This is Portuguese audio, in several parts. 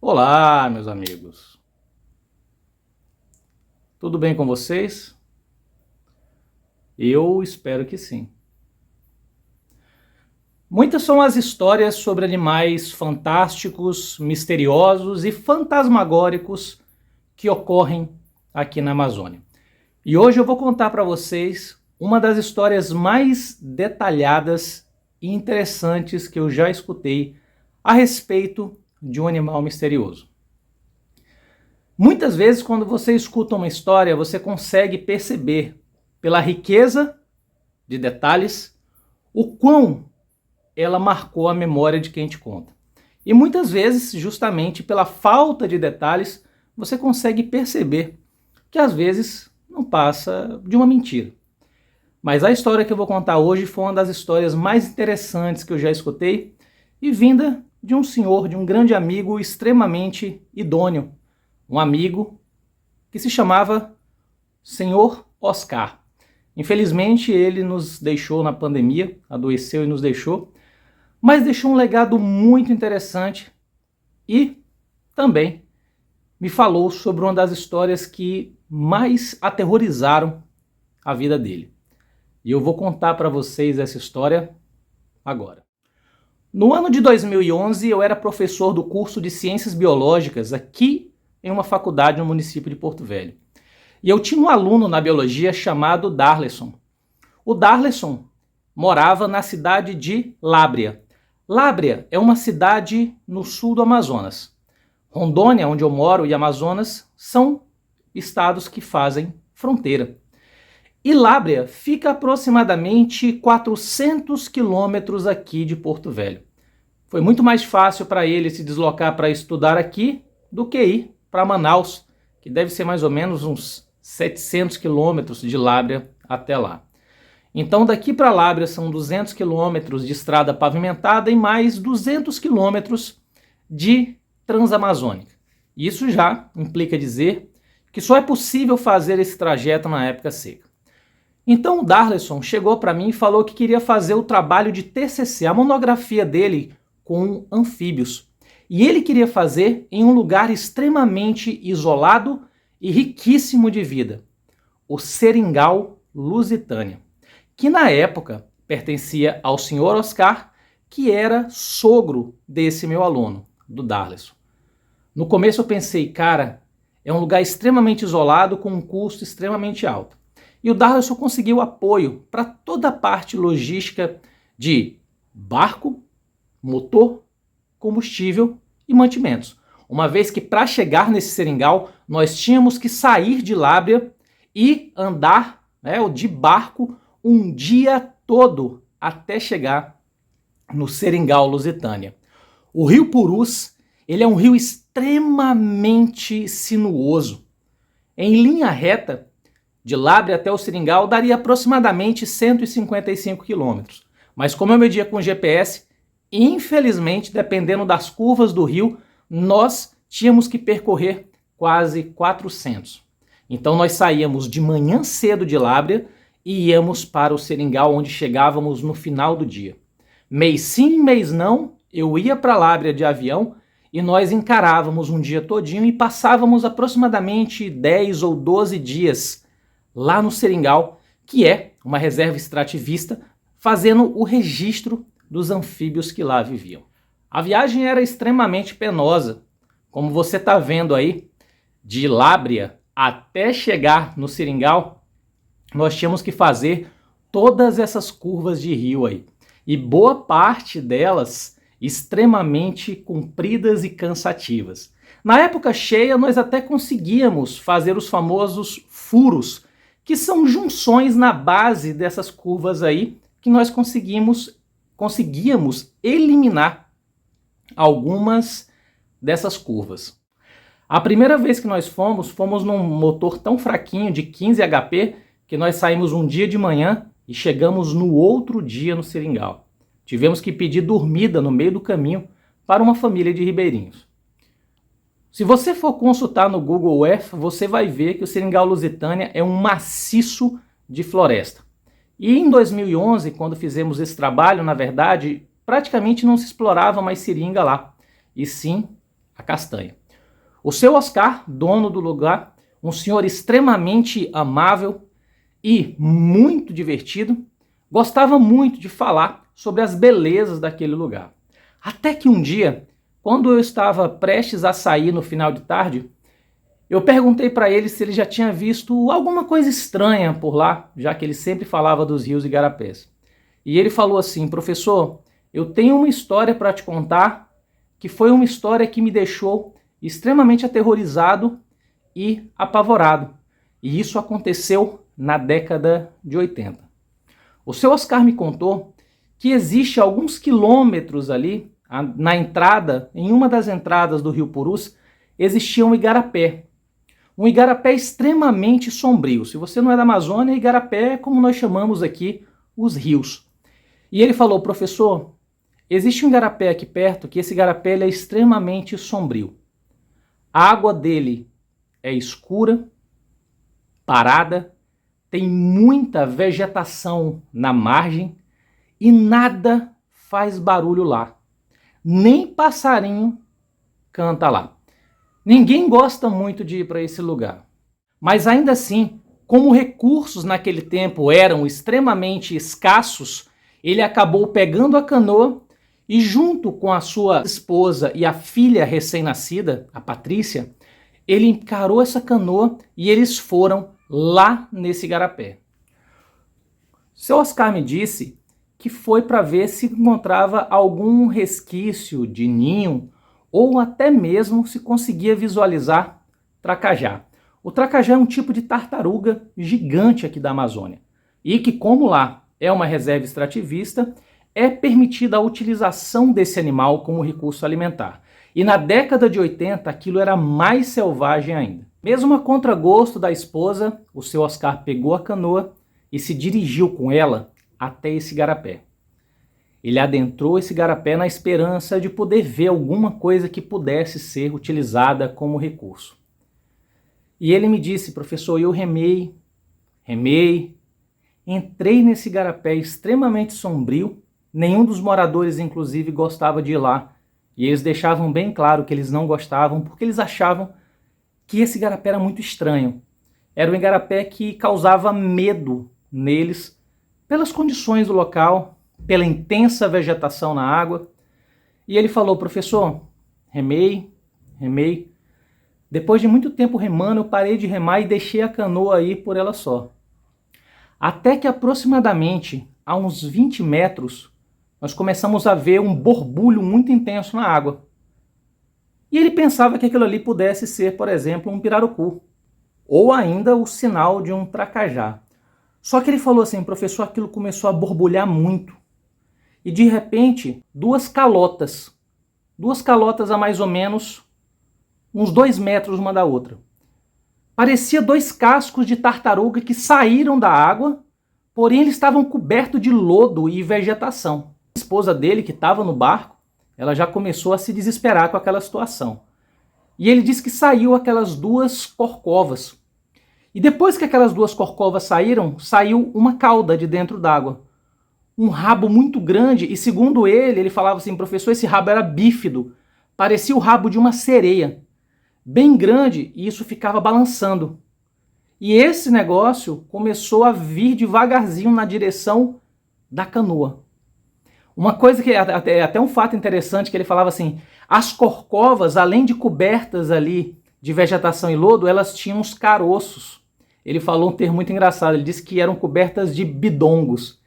Olá, meus amigos. Tudo bem com vocês? Eu espero que sim. Muitas são as histórias sobre animais fantásticos, misteriosos e fantasmagóricos que ocorrem aqui na Amazônia. E hoje eu vou contar para vocês uma das histórias mais detalhadas e interessantes que eu já escutei a respeito de um animal misterioso. Muitas vezes, quando você escuta uma história, você consegue perceber, pela riqueza de detalhes, o quão ela marcou a memória de quem te conta. E muitas vezes, justamente pela falta de detalhes, você consegue perceber que às vezes não passa de uma mentira. Mas a história que eu vou contar hoje foi uma das histórias mais interessantes que eu já escutei e vinda de um senhor, de um grande amigo extremamente idôneo. Um amigo que se chamava Senhor Oscar. Infelizmente ele nos deixou na pandemia, adoeceu e nos deixou, mas deixou um legado muito interessante e também me falou sobre uma das histórias que mais aterrorizaram a vida dele. E eu vou contar para vocês essa história agora. No ano de 2011 eu era professor do curso de Ciências Biológicas aqui em uma faculdade no município de Porto Velho. E eu tinha um aluno na biologia chamado Darleson. O Darleson morava na cidade de Lábrea. Lábrea é uma cidade no sul do Amazonas. Rondônia, onde eu moro, e Amazonas são estados que fazem fronteira. E Lábrea fica aproximadamente 400 quilômetros aqui de Porto Velho. Foi muito mais fácil para ele se deslocar para estudar aqui do que ir para Manaus, que deve ser mais ou menos uns 700 quilômetros de Lábrea até lá. Então daqui para Lábrea são 200 quilômetros de estrada pavimentada e mais 200 quilômetros de transamazônica. Isso já implica dizer que só é possível fazer esse trajeto na época seca. Então o Darleson chegou para mim e falou que queria fazer o trabalho de TCC, a monografia dele com anfíbios. E ele queria fazer em um lugar extremamente isolado e riquíssimo de vida, o Seringal Lusitânia, que na época pertencia ao senhor Oscar, que era sogro desse meu aluno, do Darleson. No começo eu pensei, cara, é um lugar extremamente isolado com um custo extremamente alto. E o Darleson conseguiu apoio para toda a parte logística de barco, motor, combustível e mantimentos. Uma vez que para chegar nesse seringal, nós tínhamos que sair de Lábrea e andar de barco um dia todo até chegar no Seringal Lusitânia. O rio Purus, ele é um rio extremamente sinuoso. Em linha reta, de Lábrea até o Seringal, daria aproximadamente 155 quilômetros. Mas como eu media com GPS, infelizmente, dependendo das curvas do rio, nós tínhamos que percorrer quase 400. Então nós saíamos de manhã cedo de Lábrea e íamos para o Seringal, onde chegávamos no final do dia. Mês sim, mês não, eu ia para Lábrea de avião e nós encarávamos um dia todinho e passávamos aproximadamente 10 ou 12 dias lá no Seringal, que é uma reserva extrativista, fazendo o registro dos anfíbios que lá viviam. A viagem era extremamente penosa, como você está vendo aí, de Lábrea até chegar no Seringal, nós tínhamos que fazer todas essas curvas de rio aí. E boa parte delas extremamente compridas e cansativas. Na época cheia, nós até conseguíamos fazer os famosos furos, que são junções na base dessas curvas aí, que nós conseguíamos eliminar algumas dessas curvas. A primeira vez que nós fomos num motor tão fraquinho de 15 HP que nós saímos um dia de manhã e chegamos no outro dia no Seringal. Tivemos que pedir dormida no meio do caminho para uma família de ribeirinhos. Se você for consultar no Google Earth, você vai ver que o Seringal Lusitânia é um maciço de floresta. E em 2011, quando fizemos esse trabalho, na verdade, praticamente não se explorava mais seringa lá, e sim a castanha. O seu Oscar, dono do lugar, um senhor extremamente amável e muito divertido, gostava muito de falar sobre as belezas daquele lugar. Até que um dia, quando eu estava prestes a sair no final de tarde, eu perguntei para ele se ele já tinha visto alguma coisa estranha por lá, já que ele sempre falava dos rios e igarapés. E ele falou assim: professor, eu tenho uma história para te contar, que foi uma história que me deixou extremamente aterrorizado e apavorado. E isso aconteceu na década de 80. O seu Oscar me contou que existe alguns quilômetros ali, na entrada, em uma das entradas do Rio Purus, existia um igarapé. Um igarapé extremamente sombrio. Se você não é da Amazônia, igarapé é como nós chamamos aqui os rios. E ele falou: professor, existe um igarapé aqui perto, que esse igarapé ele é extremamente sombrio. A água dele é escura, parada, tem muita vegetação na margem e nada faz barulho lá. Nem passarinho canta lá. Ninguém gosta muito de ir para esse lugar. Mas ainda assim, como recursos naquele tempo eram extremamente escassos, ele acabou pegando a canoa e, junto com a sua esposa e a filha recém-nascida, a Patrícia, ele encarou essa canoa e eles foram lá nesse igarapé. Seu Oscar me disse que foi para ver se encontrava algum resquício de ninho ou até mesmo se conseguia visualizar tracajá. O tracajá é um tipo de tartaruga gigante aqui da Amazônia e que, como lá é uma reserva extrativista, é permitida a utilização desse animal como recurso alimentar. E na década de 80 aquilo era mais selvagem ainda. Mesmo a contragosto da esposa, o seu Oscar pegou a canoa e se dirigiu com ela até esse igarapé. Ele adentrou esse igarapé na esperança de poder ver alguma coisa que pudesse ser utilizada como recurso. E ele me disse: professor, eu remei, entrei nesse igarapé extremamente sombrio, nenhum dos moradores inclusive gostava de ir lá, e eles deixavam bem claro que eles não gostavam porque eles achavam que esse igarapé era muito estranho. Era um igarapé que causava medo neles pelas condições do local, pela intensa vegetação na água. E ele falou: professor, remei. Depois de muito tempo remando, eu parei de remar e deixei a canoa aí por ela só. Até que aproximadamente a uns 20 metros, nós começamos a ver um borbulho muito intenso na água. E ele pensava que aquilo ali pudesse ser, por exemplo, um pirarucu, ou ainda o sinal de um tracajá. Só que ele falou assim: professor, aquilo começou a borbulhar muito. E de repente, duas calotas a mais ou menos uns 2 metros uma da outra. Parecia 2 cascos de tartaruga que saíram da água, porém eles estavam cobertos de lodo e vegetação. A esposa dele, que estava no barco, ela já começou a se desesperar com aquela situação. E ele disse que saiu aquelas 2 corcovas. E depois que aquelas 2 corcovas saíram, saiu uma cauda de dentro d'água. Um rabo muito grande, e segundo ele falava assim: professor, esse rabo era bífido, parecia o rabo de uma sereia, bem grande, e isso ficava balançando. E esse negócio começou a vir devagarzinho na direção da canoa. Uma coisa que é até um fato interessante, que ele falava assim: as corcovas, além de cobertas ali de vegetação e lodo, elas tinham os caroços. Ele falou um termo muito engraçado, ele disse que eram cobertas de bidongos,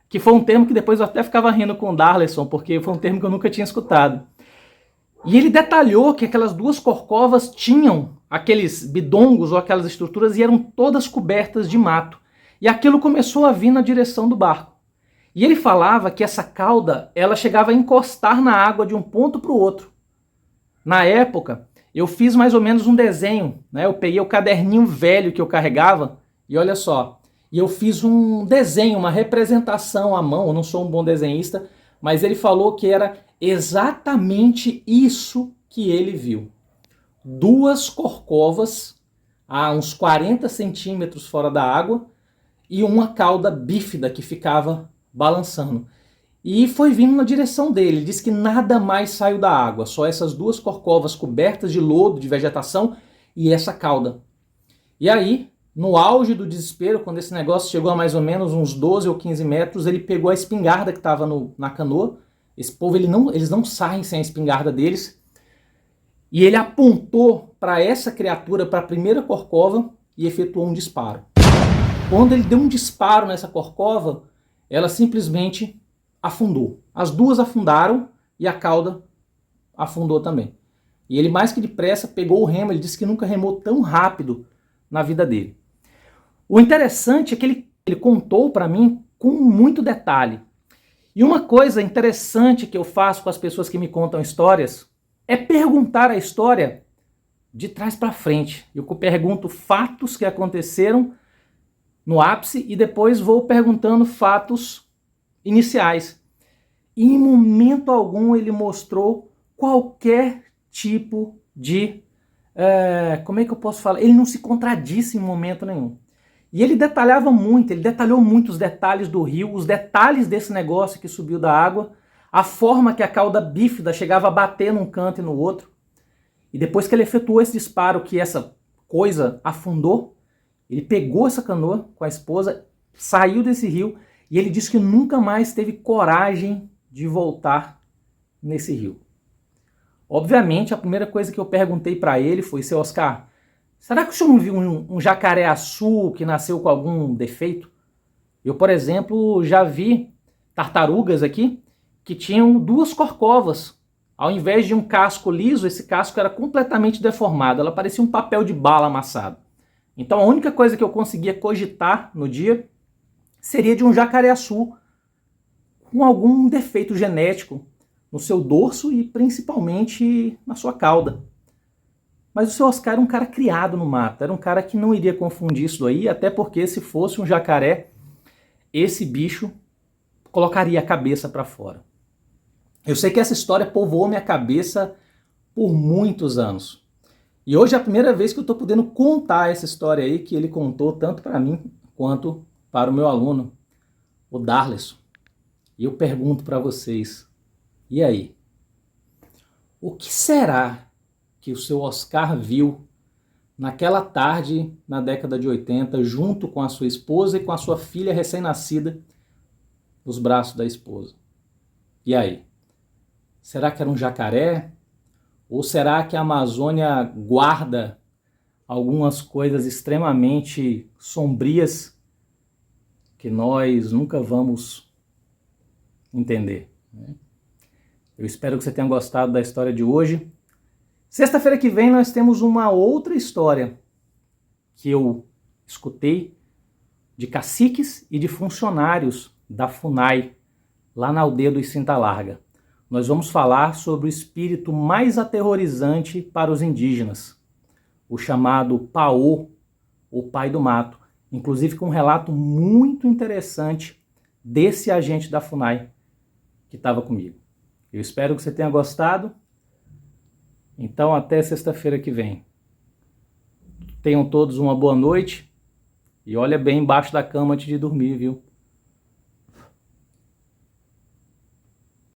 que foi um termo que depois eu até ficava rindo com o Darleson, porque foi um termo que eu nunca tinha escutado. E ele detalhou que aquelas 2 corcovas tinham aqueles bidongos ou aquelas estruturas e eram todas cobertas de mato. E aquilo começou a vir na direção do barco. E ele falava que essa cauda, ela chegava a encostar na água de um ponto para o outro. Na época, eu fiz mais ou menos um desenho, né? Eu peguei o caderninho velho que eu carregava e olha só, e eu fiz um desenho, uma representação à mão. Eu não sou um bom desenhista, mas ele falou que era exatamente isso que ele viu. 2 corcovas a uns 40 centímetros fora da água e uma cauda bífida que ficava balançando. e foi vindo na direção dele. Ele disse que nada mais saiu da água, só essas duas corcovas cobertas de lodo, de vegetação, e essa cauda. E aí, no auge do desespero, quando esse negócio chegou a mais ou menos uns 12 ou 15 metros, ele pegou a espingarda que estava na canoa. Esse povo, eles não saem sem a espingarda deles. E ele apontou para essa criatura, para a primeira corcova, e efetuou um disparo. Quando ele deu um disparo nessa corcova, ela simplesmente afundou. As duas afundaram e a cauda afundou também. E ele, mais que depressa, pegou o remo. Ele disse que nunca remou tão rápido na vida dele. O interessante é que ele contou para mim com muito detalhe. E uma coisa interessante que eu faço com as pessoas que me contam histórias é perguntar a história de trás para frente. Eu pergunto fatos que aconteceram no ápice e depois vou perguntando fatos iniciais. E em momento algum ele mostrou qualquer tipo de... como é que eu posso falar? Ele não se contradisse em momento nenhum. E ele detalhava muito, ele detalhou muito os detalhes do rio, os detalhes desse negócio que subiu da água, a forma que a cauda bífida chegava a bater num canto e no outro. E depois que ele efetuou esse disparo, que essa coisa afundou, ele pegou essa canoa com a esposa, saiu desse rio e ele disse que nunca mais teve coragem de voltar nesse rio. Obviamente, a primeira coisa que eu perguntei para ele foi: seu Oscar, será que o senhor não viu um jacaré-açu que nasceu com algum defeito? Eu, por exemplo, já vi tartarugas aqui que tinham duas corcovas. Ao invés de um casco liso, esse casco era completamente deformado. Ela parecia um papel de bala amassado. Então a única coisa que eu conseguia cogitar no dia seria de um jacaré-açu com algum defeito genético no seu dorso e principalmente na sua cauda. Mas o seu Oscar era um cara criado no mato, era um cara que não iria confundir isso aí, até porque se fosse um jacaré, esse bicho colocaria a cabeça para fora. Eu sei que essa história povoou minha cabeça por muitos anos. E hoje é a primeira vez que eu estou podendo contar essa história aí, que ele contou tanto para mim quanto para o meu aluno, o Darleson. E eu pergunto para vocês, e aí? O que será que o seu Oscar viu naquela tarde, na década de 80, junto com a sua esposa e com a sua filha recém-nascida, nos braços da esposa? E aí? Será que era um jacaré? Ou será que a Amazônia guarda algumas coisas extremamente sombrias que nós nunca vamos entender, né? Eu espero que você tenha gostado da história de hoje. Sexta-feira que vem nós temos uma outra história que eu escutei de caciques e de funcionários da FUNAI, lá na aldeia do Cinta Larga. Nós vamos falar sobre o espírito mais aterrorizante para os indígenas, o chamado Paô, o pai do mato, inclusive com um relato muito interessante desse agente da FUNAI que estava comigo. Eu espero que você tenha gostado. Então até sexta-feira que vem. Tenham todos uma boa noite e olha bem embaixo da cama antes de dormir, viu?